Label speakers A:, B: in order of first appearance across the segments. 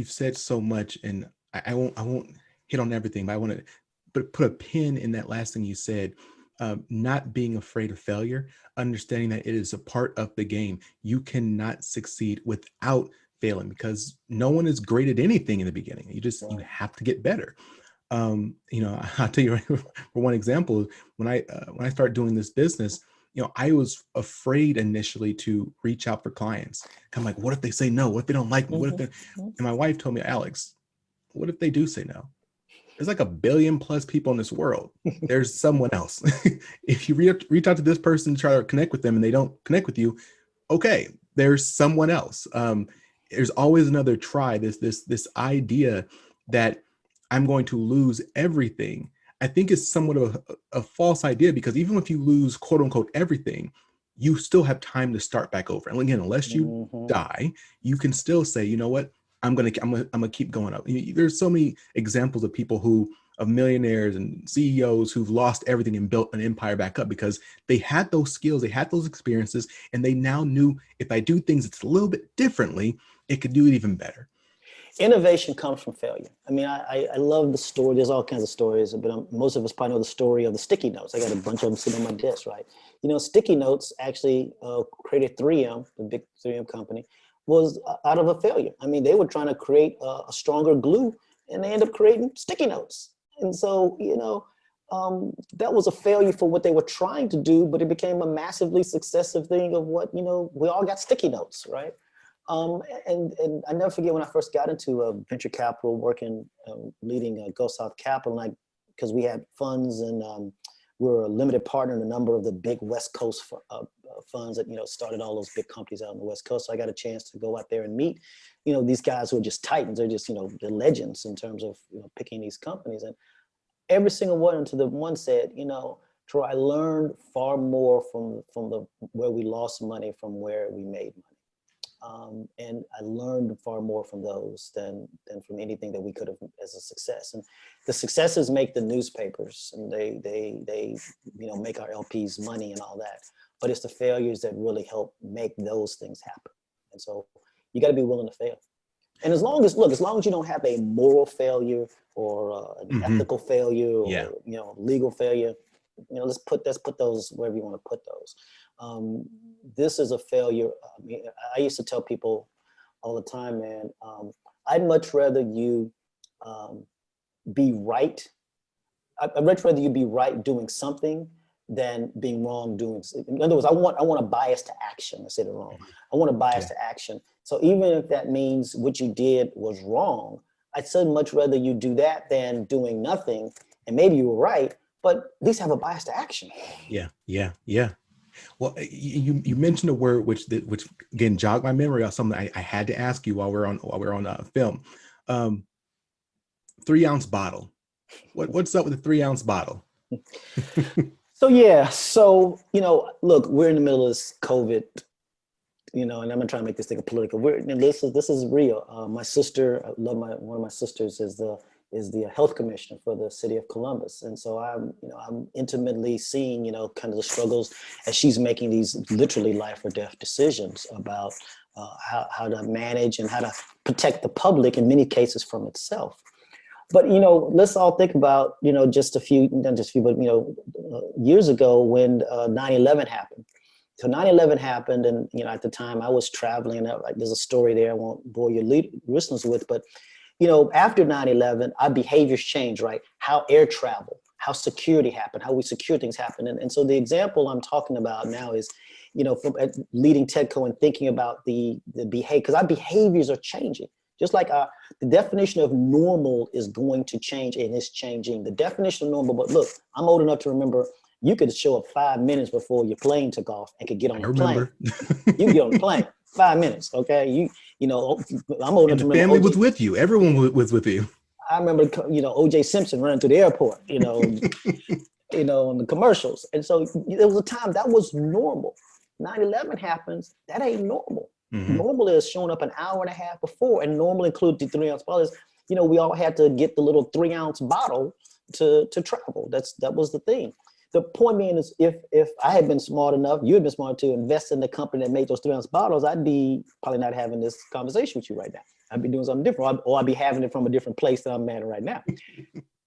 A: you've said so much, and I won't hit on everything, but I want to put a pin in that last thing you said. Not being afraid of failure, understanding that it is a part of the game. You cannot succeed without failing, because no one is great at anything in the beginning. You have to get better. I'll tell you for one example, when I started doing this business, I was afraid initially to reach out for clients. I'm like, what if they say no? What if they don't like me? What if they... And my wife told me, Alex, what if they do say no? There's like 1 billion plus people in this world. There's someone else. If you reach out to this person, try to connect with them, and they don't connect with you, okay, there's someone else. There's always another try. This idea that I'm going to lose everything, I think is somewhat of a false idea, because even if you lose quote unquote everything, you still have time to start back over. And again, unless you die, you can still say, you know what, I'm gonna keep going up. There's so many examples of people of millionaires and CEOs who've lost everything and built an empire back up, because they had those skills, they had those experiences, and they now knew, if I do things it's a little bit differently, it could do it even better.
B: Innovation comes from failure. I mean, I love the story. There's all kinds of stories, but most of us probably know the story of the sticky notes. I got a bunch of them sitting on my desk, right? Sticky notes actually created 3M, the big 3M company, was out of a failure. I mean, they were trying to create a stronger glue, and they ended up creating sticky notes. And so, that was a failure for what they were trying to do, but it became a massively successive thing of what, we all got sticky notes, right? And I never forget when I first got into venture capital, working, leading Go South Capital, because we had funds, and we were a limited partner in a number of the big West Coast funds that, started all those big companies out on the West Coast. So I got a chance to go out there and meet, these guys who are just titans. They're just, the legends in terms of, picking these companies. And every single one, until the one said, Troy, I learned far more from where we lost money from where we made money. And I learned far more from those than from anything that we could have as a success. And the successes make the newspapers, and they make our LPs money and all that. But it's the failures that really help make those things happen. And so you got to be willing to fail. And as long as you don't have a moral failure or an ethical failure or legal failure, let's put those wherever you want to put those. This is a failure. I used to tell people all the time, man, I'd much rather you be right. I'd much rather you be right doing something than being wrong doing. In other words, I want a bias to action. I said it wrong. I want a bias to action. So even if that means what you did was wrong, I'd still much rather you do that than doing nothing. And maybe you were right, but at least have a bias to action.
A: Yeah. Well, you mentioned a word which again jogged my memory of something I had to ask you while we're on film. 3-ounce bottle. What's up with the 3-ounce bottle?
B: So look, we're in the middle of this COVID, and I'm gonna try to make this thing political. This is real. My sister, I love one of my sisters is the health commissioner for the city of Columbus. And so I'm intimately seeing, kind of the struggles as she's making these literally life or death decisions about how to manage and how to protect the public in many cases from itself. But, let's all think about, just a few, years ago when 9/11 happened. So 9/11 happened, and, at the time I was traveling, and there's a story there I won't bore your listeners with, but after 9/11, our behaviors changed, right? How air travel, how security happened, how we secure things happen. And so the example I'm talking about now is, from leading TEDCO and thinking about the behavior, because our behaviors are changing. Just like the definition of normal is going to change, and it's changing. The definition of normal, but look, I'm old enough to remember you could show up 5 minutes before your plane took off and could get on the plane. You can get on the plane, 5 minutes, okay? I'm old enough to remember.
A: Family was with you. Everyone was with you.
B: I remember, O.J. Simpson running through the airport, in the commercials. And so there was a time that was normal. 9/11 happens, that ain't normal. Normal is showing up an hour and a half before, and normal include the 3-ounce bottles. We all had to get the little 3-ounce bottle to travel. That was the thing. The point being is, if I had been smart enough, you had been smart to invest in the company that made those 3-ounce bottles, I'd be probably not having this conversation with you right now. I'd be doing something different, or I'd be having it from a different place that I'm at right now.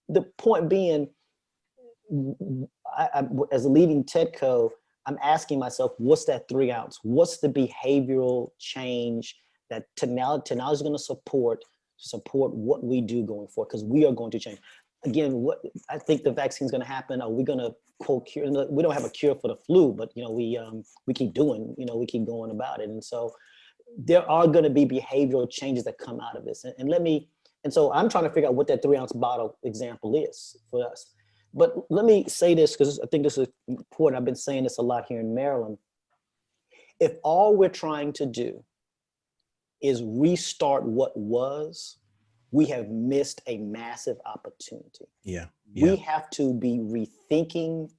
B: The point being, as a leading TEDCO, I'm asking myself, what's that 3 ounce? What's the behavioral change that technology is going to support what we do going forward? Because we are going to change. Again, what I think the vaccine is going to happen. Are we going to quote cure? We don't have a cure for the flu, but we keep doing, we keep going about it. And so there are going to be behavioral changes that come out of this. And so I'm trying to figure out what that 3 ounce bottle example is for us. But let me say this, because I think this is important. I've been saying this a lot here in Maryland. If all we're trying to do is restart what was, we have missed a massive opportunity.
A: Yeah.
B: We have to be rethinking,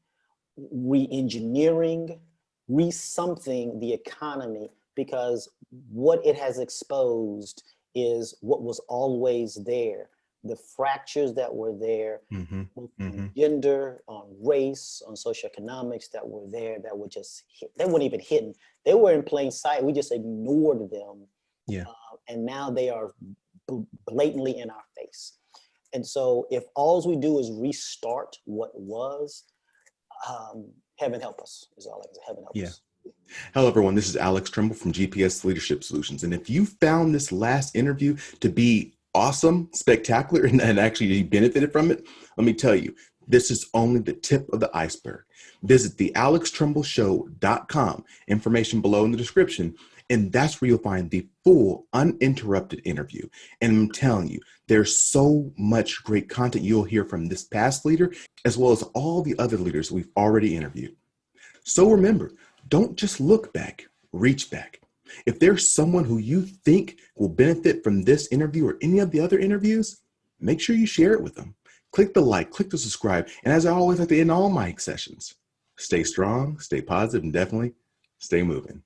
B: re-engineering, re-something the economy, because what it has exposed is what was always there. The fractures that were there, on gender, on race, on socioeconomics that were there, that were just they weren't even hidden. They were in plain sight. We just ignored them.
A: Yeah.
B: And now they are blatantly in our face. And so if all we do is restart what was, heaven help us, is all I can say. Heaven help us.
A: Hello, everyone. This is Alex Tremble from GPS Leadership Solutions. And if you found this last interview to be awesome, spectacular, and actually you benefited from it, let me tell you, this is only the tip of the iceberg. Visit the alextrembleshow.com, information below in the description, and that's where you'll find the full uninterrupted interview. And I'm telling you, there's so much great content you'll hear from this past leader, as well as all the other leaders we've already interviewed. So remember, don't just look back, reach back. If there's someone who you think will benefit from this interview or any of the other interviews, make sure you share it with them. Click the like, click the subscribe. And as I always like to end all my sessions, stay strong, stay positive, and definitely stay moving.